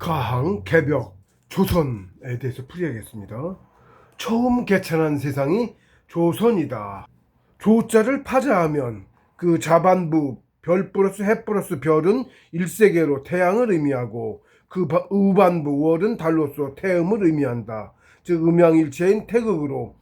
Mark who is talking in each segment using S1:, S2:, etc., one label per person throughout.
S1: 가항, 개벽, 조선에 대해서 풀이하겠습니다. 처음 개천한 세상이 조선이다. 조자를 파자하면 그 자반부 별 플러스 해 플러스 별은 일세계로 태양을 의미하고 그 우반부 월은 달로서 태음을 의미한다. 즉 음양일체인 태극으로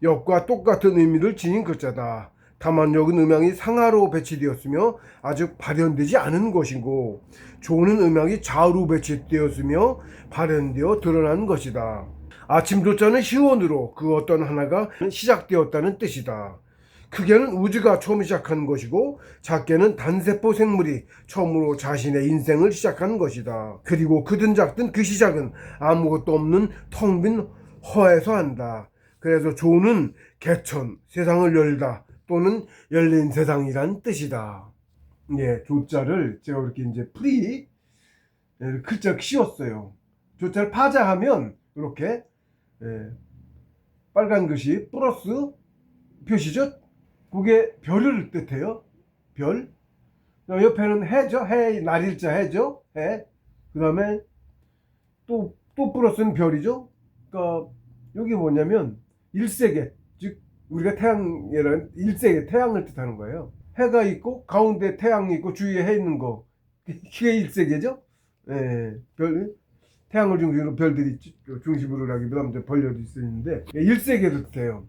S1: 역과 똑같은 의미를 지닌 글자다. 다만 여긴 음양이 상하로 배치되었으며 아직 발현되지 않은 것이고 조는 음양이 좌우로 배치되었으며 발현되어 드러난 것이다. 아침 조자는 시원으로 그 어떤 하나가 시작되었다는 뜻이다. 크게는 우주가 처음 시작한 것이고 작게는 단세포 생물이 처음으로 자신의 인생을 시작한 것이다. 그리고 크든 작든 그 시작은 아무것도 없는 텅 빈 허에서 한다. 그래서 조는 개천, 세상을 열다 또는 열린 세상이란 뜻이다. 예, 조자를 제가 이렇게 이제 풀이 글자 씌웠어요. 조자를 파자하면 이렇게 빨간 글씨 플러스 표시죠. 그게 별을 뜻해요. 별. 옆에는 해죠. 해, 날일자 해죠. 해. 그 다음에 또 플러스는 별이죠. 그러니까 여기 뭐냐면 일세계, 즉 우리가 태양이라는 일세계 태양을 뜻하는 거예요. 해가 있고 가운데 태양이 있고 주위에 해 있는 거, 그게 일세계죠. 예, 별, 태양을 중심으로 별들이 중심으로 하기보다 벌려져 있는데 일세계를 뜻해요.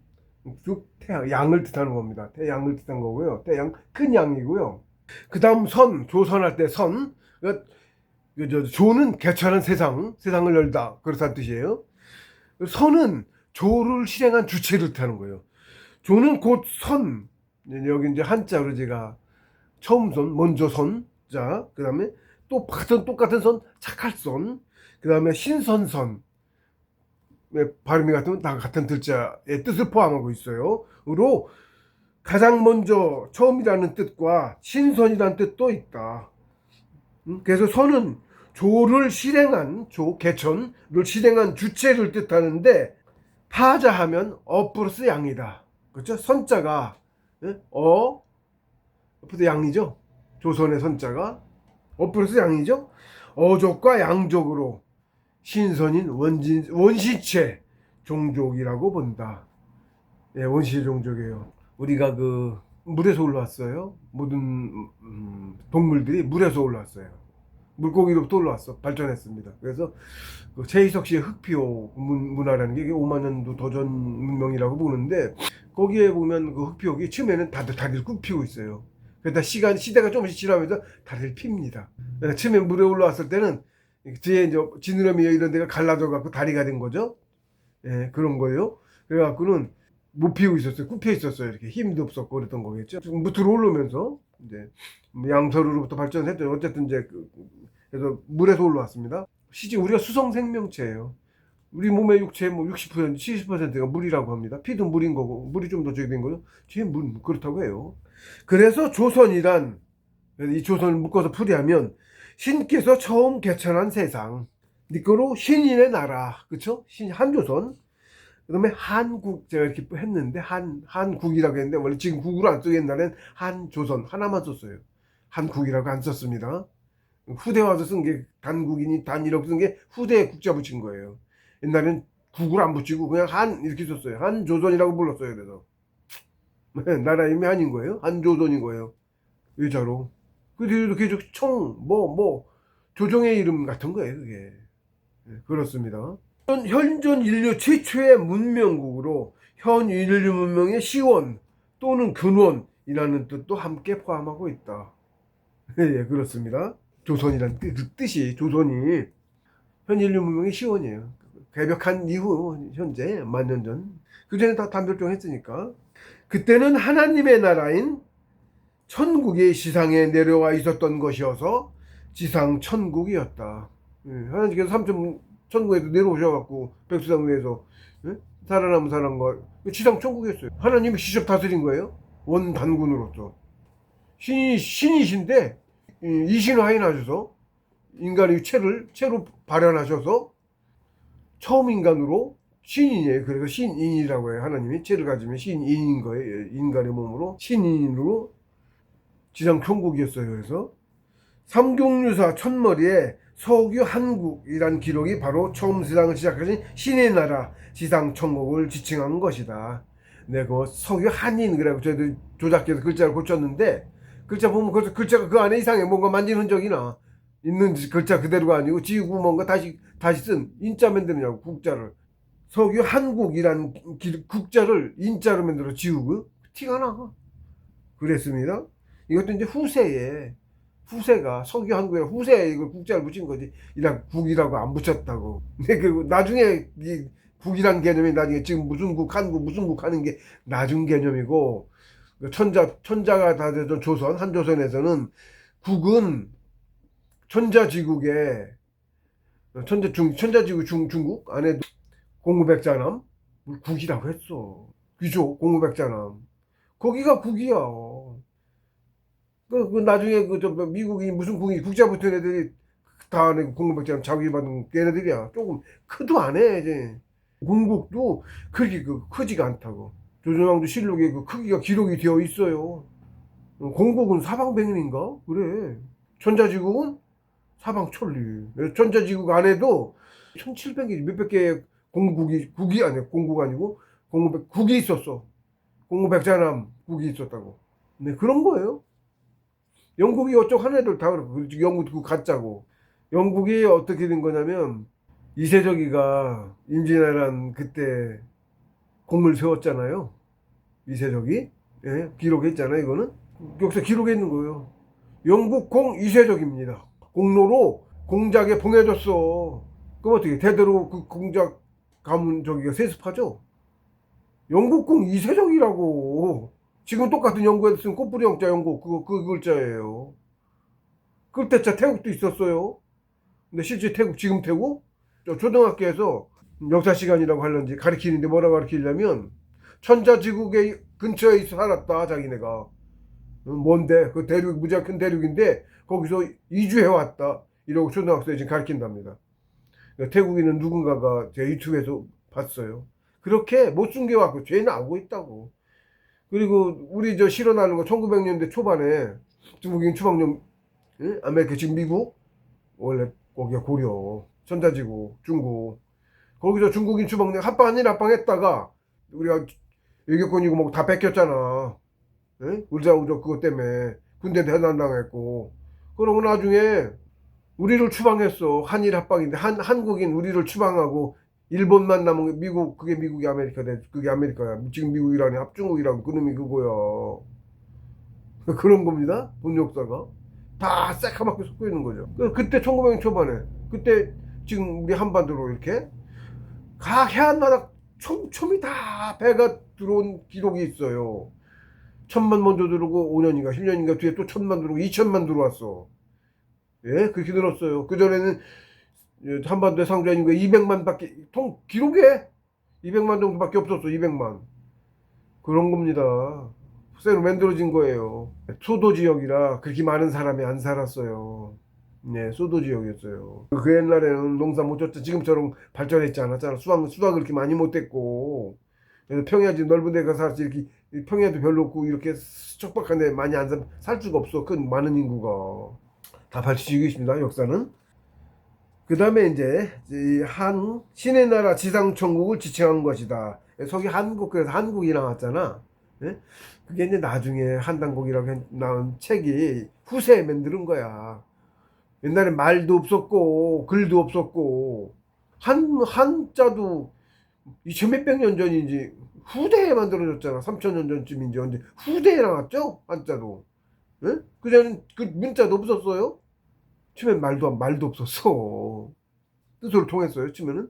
S1: 즉 태양, 양을 뜻하는 겁니다. 태양을 뜻한 거고요. 태양 큰 양이고요. 그 다음 선, 조선할 때 선, 조는 개천한 세상을 열다, 그렇다는 뜻이에요. 선은 조를 실행한 주체를 뜻하는 거예요. 조는 곧 선, 여기 이제 한자로 제가 처음 선, 먼저 선, 자, 그 다음에 또 똑같은 선, 착할 선, 그 다음에 신선선, 발음이 같으면 다 같은 글자의 뜻을 포함하고 있어요. 으로 가장 먼저 처음이라는 뜻과 신선이라는 뜻도 있다. 그래서 선은 조를 실행한 개천을 실행한 주체를 뜻하는데 파자하면 플러스 양이다. 그렇죠? 선자가 플러스 양이죠. 조선의 선자가 플러스 양이죠. 어족과 양족으로 신선인 원시체 종족이라고 본다. 예, 원시체 종족이에요. 우리가 그 물에서 올라왔어요. 모든 동물들이 물에서 올라왔어요. 물고기로부터 올라왔어. 발전했습니다. 그래서 그 최희석 씨의 흑피오 문화라는 게 5만 년도 더 전 문명이라고 보는데 거기에 보면 그 흑피옥이 처음에는 다리를 굽 피고 있어요. 그러다 시대가 조금씩 지나면서 다리를 핍니다. 처음에 물에 올라왔을 때는 뒤에 이제 지느러미 이런 데가 갈라져 갖고 다리가 된 거죠. 예, 그런 거예요. 그래 갖고는 못 피우고 있었어요. 굽혀 있었어요. 이렇게 힘도 없었고 그랬던 거겠죠. 들어 올라오면서 이제 양서류로부터 발전했죠. 어쨌든 이제 그래서 물에서 올라왔습니다. 실제 우리가 수성 생명체예요. 우리 몸의 육체의 뭐 60%, 70%가 물이라고 합니다. 피도 물인 거고 물이 좀 더 저기 된 거죠. 뒤에 물 그렇다고 해요. 그래서 조선이란, 이 조선을 묶어서 풀이하면 신께서 처음 개천한 세상, 니꺼로 신인의 나라, 그쵸? 한조선. 그 다음에 한국, 제가 이렇게 했는데 한국이라고 했는데 원래 지금 국으로 안 쓰고 옛날엔 한조선 하나만 썼어요. 한국이라고 안 썼습니다. 후대 와서 쓴 게 단국이니 단이라고 쓴 게 후대에 국자 붙인 거예요. 옛날엔 국을 안 붙이고 그냥 이렇게 썼어요. 한조선이라고 불렀어요. 그래서 나라 이름이 한인 거예요. 한조선인 거예요. 의자로. 그래서 계속 조정의 이름 같은 거예요, 그게. 그렇습니다. 현존 인류 최초의 문명국으로 현 인류 문명의 시원 또는 근원이라는 뜻도 함께 포함하고 있다. 예, 그렇습니다. 조선이라는 뜻이, 조선이 현 인류 문명의 시원이에요. 개벽한 이후 현재 만년 전. 그 전에 다 단별종했으니까. 그때는 하나님의 나라인 천국이 지상에 내려와 있었던 것이어서 지상 천국이었다. 하나님께서 천국에도 내려오셔갖고 백수당 위에서 살아남은 사람과 지상 천국이었어요. 하나님이 직접 다스린 거예요. 원단군으로서. 신이신데 이신화인하셔서 인간의 체로 발현하셔서 처음 인간으로 신인이에요. 그래서 신인이라고 해요. 하나님이 체를 가지면 신인인 거예요. 인간의 몸으로 신인으로 지상 천국이었어요. 그래서 삼경유사 첫머리에 석유 한국이란 기록이 바로 처음 세상을 시작하신 신의 나라 지상 천국을 지칭한 것이다. 네, 그 석유 한인 그래고 저희들 조작해서 글자를 고쳤는데 글자 보면 글자가 그 안에 이상해. 뭔가 만진 흔적이나 있는 글자 그대로가 아니고 지우고 뭔가 다시 쓴 인자 만드느냐고 국자를. 석유 한국이란 국자를 인자로 만들어 지우고 티가 나. 그랬습니다. 이것도 이제 후세가 석유 한국에 후세에 이걸 국자를 붙인 거지. 이랑 국이라고 안 붙였다고. 근데 그 나중에 이 국이란 개념이 나중에 지금 무슨 국 한국 무슨 국 하는 게 나중 개념이고, 천자가 다 되던 조선 한조선에서는 국은 천자지국에 천자지국 중국 안에 공우백자남 국이라고 했어. 그죠? 공우백자남 거기가 국이야. 그 나중에 미국이 무슨 국이 국자 붙은 애들이 다 공급백자람 자기 받은 걔네들이야. 조금 크도 안 해. 이제 공국도 그렇게 크지가 않다고. 조선왕조 실록에 그 크기가 기록이 되어 있어요. 공국은 사방백린인가? 그래. 천자지국은 사방천리. 천자지국 안에도 1700개 몇백 개의 국이 아니야. 공국 아니고 국이 있었어. 공국백자남 국이 있었다고. 네, 그런 거예요. 영국이 어쩌고 한 애들 다 그렇고, 영국도 가짜고. 영국이 어떻게 된 거냐면 이세적이가 임진왜란 그때 공을 세웠잖아요. 이세적이. 예, 기록했잖아요. 이거는 여기서 기록해 있는 거예요. 영국 공 이세적입니다. 공로로 공작에 봉해줬어. 그럼 어떻게 대대로 그 공작 가문 저기가 세습하죠. 영국 공 이세적이라고. 지금 똑같은 영국에서 쓴 꽃뿌리 영자 영국 그 글자예요. 그때자 태국도 있었어요. 근데 실제 태국 지금 태국 초등학교에서 역사 시간이라고 하려는지 가르치는데 뭐라고 가르치려면 천자지국의 근처에 살았다 자기네가. 뭔데 그 대륙 무지하게 큰 대륙인데 거기서 이주해 왔다 이러고 초등학생이 지금 가르친답니다. 태국인은 누군가가 제 유튜브에서 봤어요. 그렇게 못 숨겨왔고 죄는 알고 있다고. 그리고 우리 저 실어나는 거 1900년대 초반에 중국인 추방용 아메리카 지금 미국 원래 거기가 고려 천자지국 중국 거기서 중국인 추방용 합방 아닌 합방했다가 우리가 외교권이고 뭐 다 뺏겼잖아. 울자우저 그것 때문에 군대 대난당했고 그러고 나중에 우리를 추방했어. 한일 합방인데 한국인 우리를 추방하고 일본만 남은 미국 그게 미국이 아메리카 그게 아메리카야. 지금 미국이라니 합중국이라고 그놈이 그거야. 그런 겁니다. 본 역사가 다 새카맣게 섞여 있는 거죠. 그때 1900년 초반에 그때 지금 우리 한반도로 이렇게 각 해안마다 촘촘히 다 배가 들어온 기록이 있어요. 1000만 먼저 들어오고 5년인가 10년인가 뒤에 또 1000만 들어오고 2000만 들어왔어. 예, 그렇게 늘었어요. 그전에는 한반도의 상주 인구가 200만 밖에 기록에 200만 정도밖에 없었어. 200만 그런 겁니다. 새로 만들어진 거예요. 수도 지역이라 그렇게 많은 사람이 안 살았어요. 네, 수도 지역이었어요. 그 옛날에는 농사 못 졌죠. 지금처럼 발전했지 않았잖아. 수확을 그렇게 많이 못했고 그래서 평야지 넓은 데 가서 살지 이렇게 평야도 별로 없고 이렇게 척박한 데 많이 안 살 수가 없어. 큰 많은 인구가 다 밝히고 있습니다. 역사는. 그 다음에 이제 신의 나라 지상천국을 지칭한 것이다. 속이 한국 그래서 한국이 나왔잖아. 예? 그게 이제 나중에 한단국이라고 나온 책이 후세에 만드는 거야. 옛날에 말도 없었고 글도 없었고 한자도 2000몇백 년 전인지 후대에 만들어졌잖아. 3000년 전쯤인지 언제 후대에 나왔죠? 한자도. 예? 그전엔 그 문자도 없었어요. 처음엔 말도 없었어. 뜻으로 통했어요. 처음에는.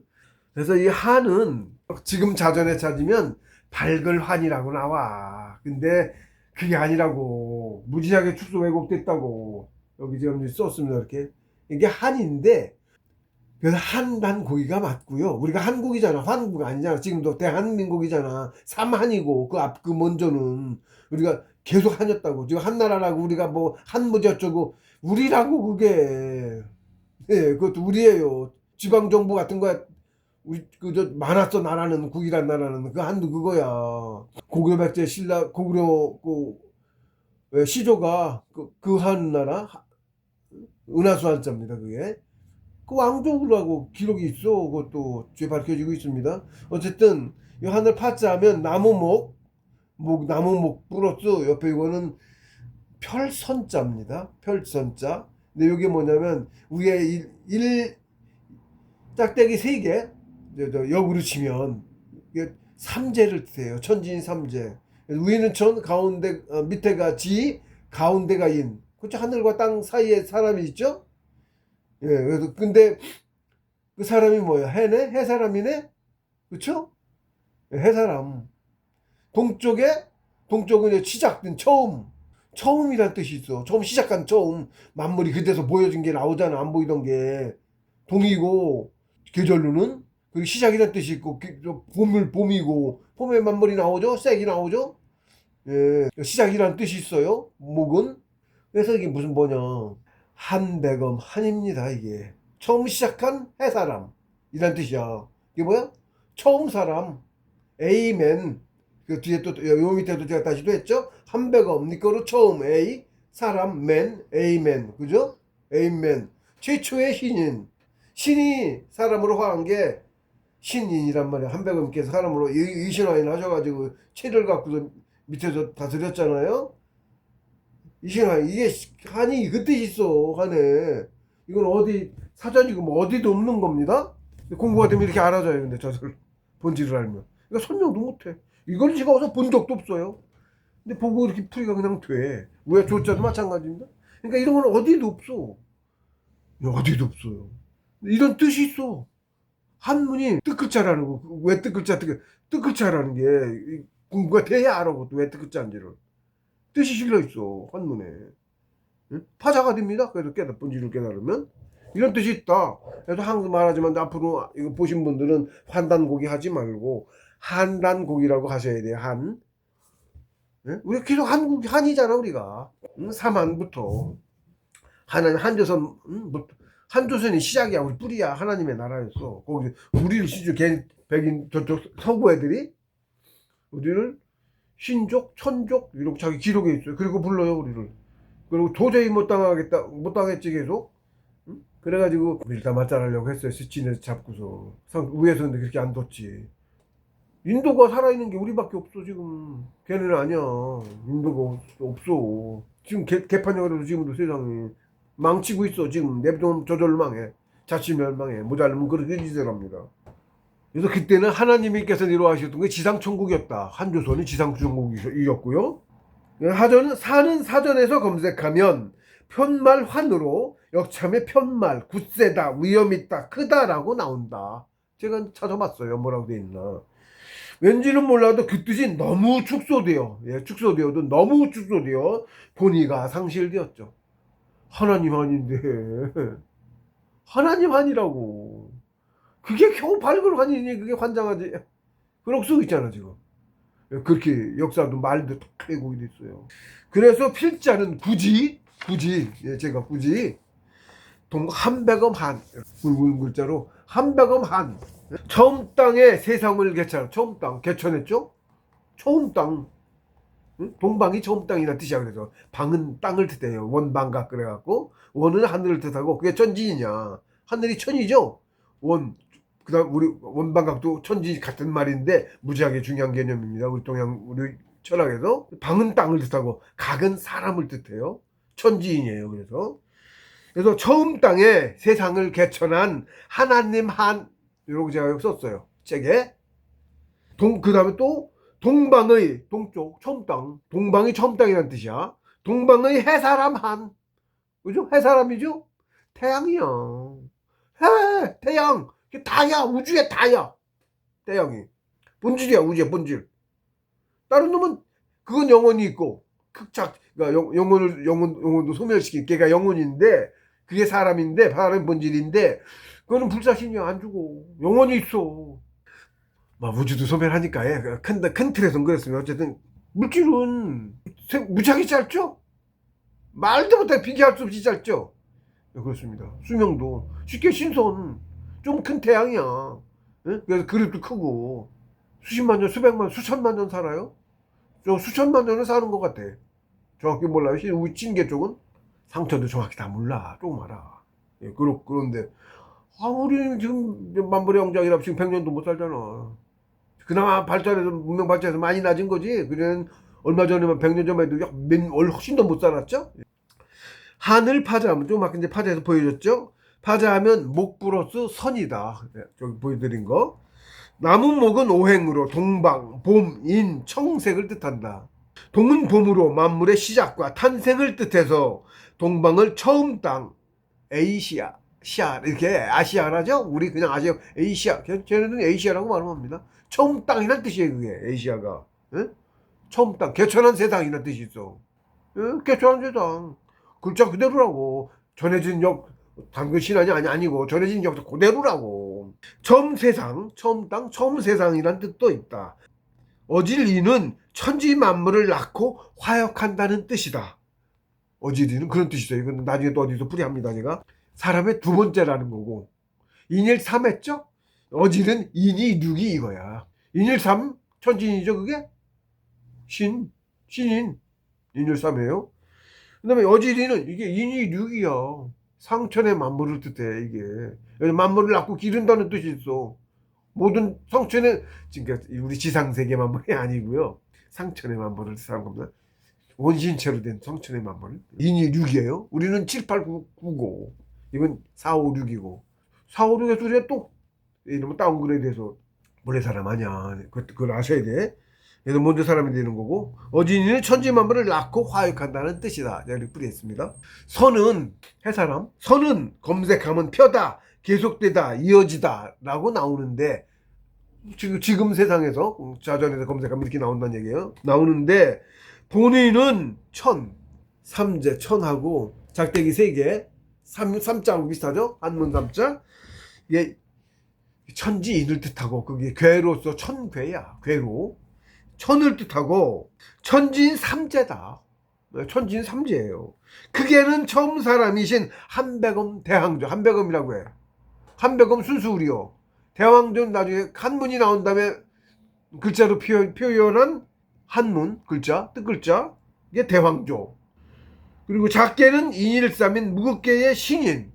S1: 그래서 이 한은 지금 자전에 찾으면 발글환이라고 나와. 근데 그게 아니라고. 무지하게 축소 왜곡됐다고. 여기 지금 썼습니다. 이렇게. 이게 한인데 그래서 한국이가 맞고요. 우리가 한국이잖아. 한국 아니잖아. 지금도 대한민국이잖아. 삼한이고 그 먼저는 우리가 계속 한이었다고. 지금 한나라라고 우리가 뭐 한무지 어쩌고 우리라고 그게. 예, 그것도 우리예요. 지방 정부 같은 거야. 그저 많았어. 나라는 국이란 나라는 그 한도 그거야. 고구려 백제 신라 고구려 시조가 그 한나라 은하수 한자입니다. 그게 그 왕족이라고 기록이 있어. 그것도 죄 밝혀지고 있습니다. 어쨌든 이 하늘 파자 하면 나무목 플러스 옆에 이거는 별선자입니다. 별선자. 근데 이게 뭐냐면 위에 짝대기 3개 역으로 치면 이게 삼재를 뜻해요. 천지인 삼재. 위는 천, 가운데 밑에가 지, 가운데가 인. 그렇죠. 하늘과 땅 사이에 사람이 있죠. 예, 그래서 근데 그 사람이 뭐야? 해네? 해사람이네? 그렇죠? 해사람. 동쪽은 이제 시작된 처음이란 뜻이 있어. 처음 시작한 처음. 만물이 그때서 보여진 게 나오잖아. 안 보이던 게. 동이고 계절로는 그리고 시작이란 뜻이 있고 봄이고 봄에 만물이 나오죠. 싹이 나오죠. 예, 시작이란 뜻이 있어요. 목은. 그래서 이게 무슨 뭐냐. 한백엄 한입니다. 이게 처음 시작한 해사람 이란 뜻이야. 이게 뭐야? 처음 사람. 에이맨. 그 뒤에 또 요 밑에도 제가 다시 또 했죠. 한백엄 니 거로 처음 에이 사람 맨 에이맨 그죠? 에이맨 최초의 신이 사람으로 화한 게 신인이란 말이야. 한백엄께서 사람으로 이신화인 하셔가지고 채를 갖고서 밑에서 다스렸잖아요. 이신화인 이게 한이 그 뜻이 있어. 한에 이건 어디 사전이고 뭐 어디도 없는 겁니다. 공부가 되면 이렇게 알아져요. 근데 저들 본질을 알면 이거 설명도 못해. 이걸 제가 어디서 본 적도 없어요. 근데 보고 이렇게 풀이가 그냥 돼. 왜 조자도 마찬가지입니다. 그러니까 이런 건 어디도 없어. 어디도 없어요. 이런 뜻이 있어. 한문이 뜻글자라는 거. 왜 뜻글자라는 게 공부가 돼야 알아. 왜 뜻글자인지를. 뜻이 실려 있어. 한문에. 응? 파자가 됩니다. 그래서 본질을 깨달으면. 이런 뜻이 있다. 그래서 항상 말하지만 앞으로 이거 보신 분들은 환단고기 하지 말고 한단고기라고 하셔야 돼요. 한. 예? 우리 계속 한이잖아 우리가. 응? 삼한부터 하나님 한조선 한조선이 시작이야. 우리 뿌리야. 하나님의 나라였어. 거기 우리를 백인 저쪽 서구 애들이 우리를 신족 천족 이렇게 자기 기록에 있어요. 그리고 불러요 우리를. 그리고 도저히 못 당했지 계속. 응? 그래가지고 밀다 맞자하려고 했어요. 스친에서 잡고서 위에서는 그렇게 안 뒀지. 인도가 살아있는 게 우리밖에 없어 지금. 걔네는 아니야. 인도가 없어. 지금 개판적으로 지금도 세상이 망치고 있어. 지금 내비두면 저절로 망해. 자칫 멸망해. 모자르면 그렇게 짓을 합니다. 그래서 그때는 하나님께서 이루어하셨던 게 지상천국이었다. 한조선이 지상천국이었고요. 사는 사전에서 검색하면 편말환으로 역참의 편말, 굳세다, 위험있다, 크다라고 나온다. 제가 찾아봤어요. 뭐라고 돼 있나. 왠지는 몰라도 그 뜻이 너무 축소되어, 축소되어도 너무 축소되어 본의가 상실되었죠. 하나님 아닌데. 하나님 아니라고. 그게 겨우 발굴 환이니 그게 환장하지. 그런 거 쓰고 있잖아 지금. 그렇게 역사도 말도 다 빼고 있어요. 그래서 필자는 굳이 제가 굳이 한백엄 한 굵은 글자로 한백엄 한 처음 땅에 세상을 처음 땅 개천했죠. 처음 땅. 동방이 처음 땅이라는 뜻이야. 그래서 방은 땅을 뜻해요. 원방각 그래갖고 원은 하늘을 뜻하고 그게 천지이냐. 하늘이 천이죠. 그다음 우리 원방각도 천지 같은 말인데 무지하게 중요한 개념입니다. 우리 철학에서 방은 땅을 뜻하고 각은 사람을 뜻해요. 천지인이에요. 그래서 처음 땅에 세상을 개천한 하나님 한 이렇게 제가 여기 썼어요. 책에 그 다음에 또 동방의 동쪽 처음 땅 동방이 처음 땅이라는 뜻이야. 동방의 해사람 한 그죠? 해사람이죠? 태양이야. 태양 다야. 우주의 다야. 태양이 본질이야. 우주의 본질. 다른 놈은 그건 영혼이 있고 그러니까 영혼도 소멸시킨 걔가 영혼인데 그게 사람인데 사람의 본질인데 그거는 불사신이야. 안 죽어. 영혼이 있어. 막 우주도 소멸하니까 큰 틀에서는 그랬으면 어쨌든 물질은 무지하게 짧죠. 말도 못해 비교할 수 없이 짧죠. 그렇습니다. 수명도 쉽게 신선 좀 큰 태양이야. 그래서 그릇도 크고 수십만 년 수백만 수천만 년 살아요. 저 수천만 년을 사는 것 같아. 정확히 몰라요. 우리 찐개 쪽은 상처도 정확히 다 몰라. 조금 알아. 그런데 우리는 지금 만물의 영장이라 지금 100년도 못 살잖아. 그나마 발전해서, 문명 발전해서 많이 낮은 거지. 그냥 얼마 전에만 100년 전만 해도 훨씬 더 못 살았죠? 한을 파자하면, 좀 아까 이제 파자에서 보여줬죠? 파자하면 목 플러스 선이다. 저기 보여드린 거. 나무목은 오행으로 동방, 봄, 인, 청색을 뜻한다. 동은 봄으로 만물의 시작과 탄생을 뜻해서 동방을 처음 땅, 에이시아, 시아, 이렇게 아시아라죠? 우리 그냥 아시아, 에이시아. 쟤네들은 에이시아라고 말합니다. 처음 땅이란 뜻이에요, 그게, 에이시아가. 응? 처음 땅, 개천한 세상이란 뜻이 있어. 응? 개천한 세상. 글자 그대로라고. 전해진 역, 당근 신안이 아니고, 전해진 역도 그대로라고. 처음 세상, 처음 땅, 처음 세상이란 뜻도 있다. 어질리는 천지 만물을 낳고 화역한다는 뜻이다. 어질리는 그런 뜻이죠. 이건 나중에 또 어디서 풀이합니다, 제가. 사람의 두 번째라는 거고. 인일삼했죠? 어질은 인이육이 이거야. 인일삼, 천지인이죠, 그게? 신인, 인일삼이에요. 그 다음에 어질이는 이게 인이육이야. 상천의 만물을 뜻해, 이게. 만물을 낳고 기른다는 뜻이 있어. 모든 성천의, 그러니까 우리 지상세계 만물이 아니고요. 상천의 만물을 뜻하는 겁니다. 원신체로 된 성천의 만물. 인이 6이에요. 우리는 7, 8, 9, 9고 이건 4, 5, 6이고 4, 5, 6에서 우리가 또 이러면 다운그레이드해서 뭐래 사람 아니야. 그걸 아셔야 돼. 얘도 먼저 사람이 되는 거고, 어진이는 천지 만물을 낳고 화육한다는 뜻이다. 이렇게 뿌리했습니다. 선은 해사람, 선은 검색하면 펴다, 계속되다, 이어지다 라고 나오는데, 지금 세상에서 자전에서 검색하면 이렇게 나온다는 얘기예요. 나오는데 본인은 천, 삼재, 천하고 작대기 3개, 삼자하고 비슷하죠? 한문 삼자. 이게 천지인을 뜻하고, 그게 괴로서 천괴야. 괴로. 천을 뜻하고 천지인 삼재다. 천지인 삼재예요. 그게는 처음 사람이신 한백엄 대항조. 한백엄이라고 해. 한백엄 순수우리요. 대왕조는 나중에 한문이 나온 다음에 글자로 표현한 한문 글자, 뜻글자, 이게 대왕조. 그리고 작게는 인일삼인 무극계의 신인,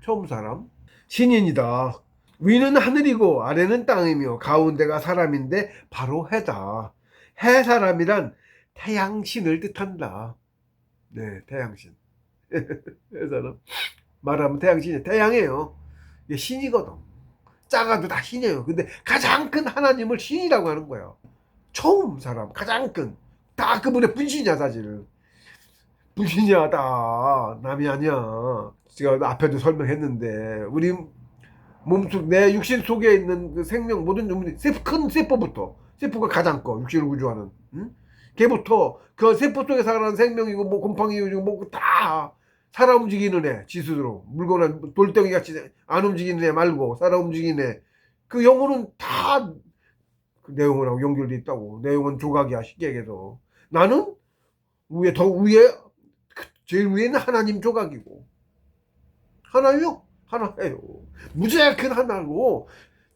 S1: 처음 사람, 신인이다. 위는 하늘이고 아래는 땅이며 가운데가 사람인데 바로 해다. 해사람이란 태양신을 뜻한다. 네, 태양신. 해사람. 말하면 태양신이 태양이에요. 이게 신이거든. 작아도 다 신이에요. 근데 가장 큰 하나님을 신이라고 하는 거예요. 처음 사람, 가장 큰. 다 그분의 분신이야, 사실. 분신이야, 다. 남이 아니야. 제가 앞에도 설명했는데, 우리 몸속, 내 육신 속에 있는 그 생명, 모든 큰 세포부터, 세포가 가장 커, 육신을 구조하는. 응? 걔부터, 그 세포 속에 살아가는 생명이고, 뭐, 곰팡이고, 뭐, 다, 살아 움직이는 애, 지스스로. 물건은 돌덩이 같이 안 움직이는 애 말고, 살아 움직이는 애. 그 영혼은 다, 그 내용하고 연결돼 있다고. 내용은 조각이야, 쉽게 얘기해서. 나는 더 위에, 제일 위에는 하나님 조각이고. 하나요? 하나예요. 무지하게 큰 하나고,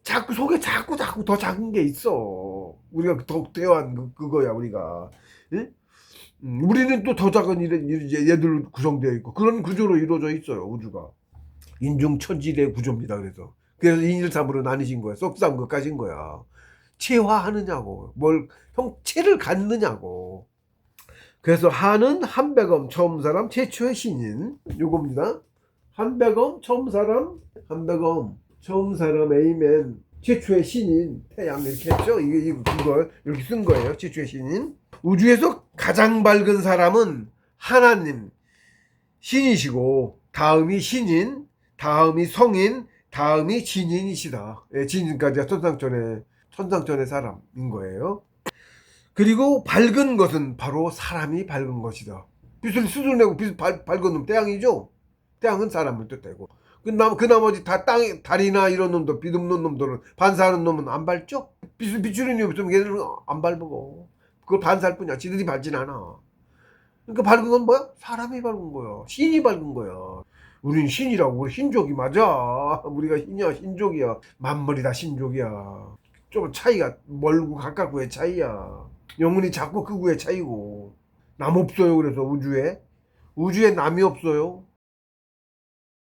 S1: 자꾸 속에 자꾸 더 작은 게 있어. 우리가 더 대화한 그거야, 우리가. 응? 우리는 또 더 작은 얘들 구성되어 있고, 그런 구조로 이루어져 있어요, 우주가. 인중천지대 구조입니다, 그래서 인일삼으로 나뉘신 거야. 썩삼 것까지인 거야. 체화하느냐고, 형체를 갖느냐고. 그래서 한은 한백엄 처음 사람 최초의 신인, 요겁니다. 한백엄 처음 사람, 한백엄 처음 사람, 에이맨 최초의 신인, 태양 이렇게 했죠. 이걸 이렇게 쓴 거예요. 최초의 신인. 우주에서 가장 밝은 사람은 하나님, 신이시고, 다음이 신인, 다음이 성인, 다음이 진인이시다. 예, 진인까지가 천상천의 사람인 거예요. 그리고 밝은 것은 바로 사람이 밝은 것이다. 빛을 수술내고 밝은 놈 태양이죠. 태양은 사람을 뜻하고. 그 나머지 다 달이나 이런 놈들, 빛 없는 놈들은, 반사하는 놈은 안 밝죠? 빛을 비추는 이유 없으면 걔들은 안 밝고. 그걸 반사할 뿐이야. 지들이 밝진 않아. 그러니까 밝은 건 뭐야? 사람이 밝은 거야. 신이 밝은 거야. 우린 신이라고. 우리 신족이 맞아. 우리가 신이야, 신족이야. 만물이 다 신족이야. 좀 차이가 멀고 가깝고의 차이야. 영혼이 작고 크고의 차이고. 남 없어요. 그래서 우주에 남이 없어요.